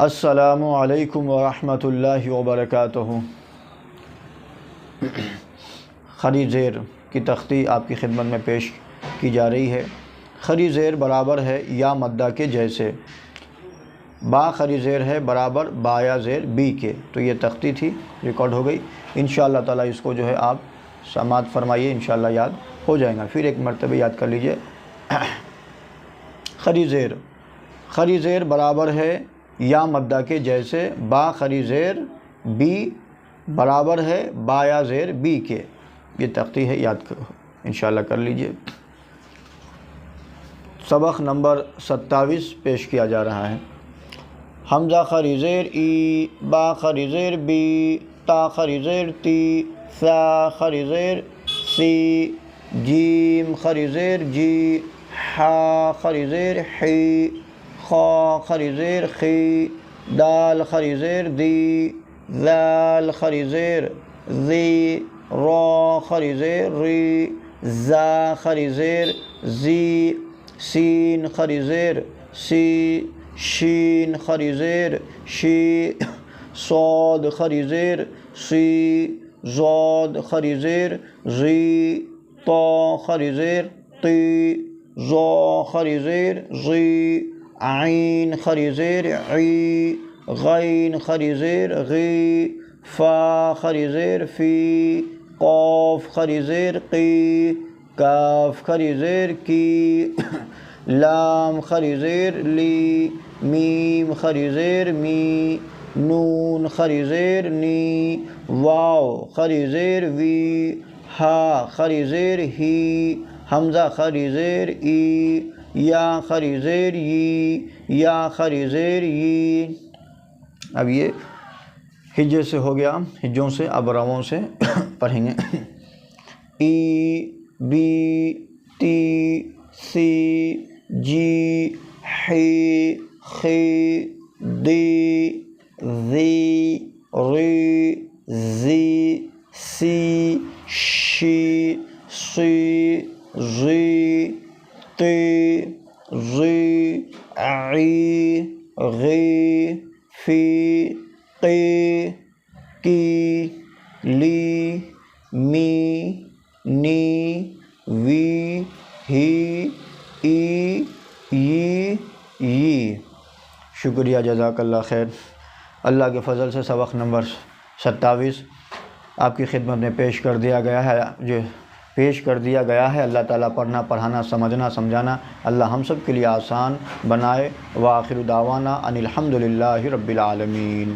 السلام علیکم ورحمۃ اللہ وبرکاتہ۔ خری زیر کی تختی آپ کی خدمت میں پیش کی جا رہی ہے۔ خری زیر برابر ہے یا مدہ کے جیسے، با خری زیر ہے برابر با یا زیر بی کے۔ تو یہ تختی تھی، ریکارڈ ہو گئی۔ انشاءاللہ تعالیٰ اس کو جو ہے آپ سماعت فرمائیے، انشاءاللہ یاد ہو جائے گا۔ پھر ایک مرتبہ یاد کر لیجئے۔ خری زیر برابر ہے یا مدہ کے جیسے، با خری زیر بی برابر ہے با یا زیر بی کے۔ یہ تختی ہے، یاد انشاءاللہ کر لیجئے۔ سبق نمبر 27 پیش کیا جا رہا ہے۔ حمزہ خری زیر ای، با خری زیر بی، تا خری زیر تی، ثا خری زیر سی، جیم خری زیر جی، حا خری زیر حی، خا خری زیر خی، دال خری زیر دی، ذال خری زیر ذی، را خری زیر ری، زا خری زیر زی، سین خری زیر سی، شین خری زیر شی، صاد خری زیر سی، ضاد خری زیر زی، طا خری زیر طی، ظا خری زیر ظی، عین خری زیر عی، غین خری زیر غی، فا خری زیر فی، قاف خری زیر قی، کاف خری زیر کی، لام خری زیر لی، میم خری زیر می، نون خری زیر نی، واو خری زیر وی، ہا خری زیر ہی، حمزہ خری زیر ای، یا خری زیر یی، یا خری زیر یی۔ اب یہ ہجے سے ہو گیا، ہجوں سے اب رووں سے پڑھیں گے۔ ای، بی، تی، سی، جی، حی، خی، دی، ذی، ری، زی، سی، شی، سی، زی، قی، ضی، عی، غی، فی، قی، کی، لی، می، نی، وی، ہی، ای، ی، ی۔ شکریہ، جزاک اللہ خیر۔ اللہ کے فضل سے سبق نمبر 27 آپ کی خدمت میں پیش کر دیا گیا ہے۔ اللہ تعالیٰ پڑھنا، پڑھانا، سمجھنا، سمجھانا اللہ ہم سب کے لیے آسان بنائے۔ وآخر دعوانا ان الحمد للہ رب العالمین۔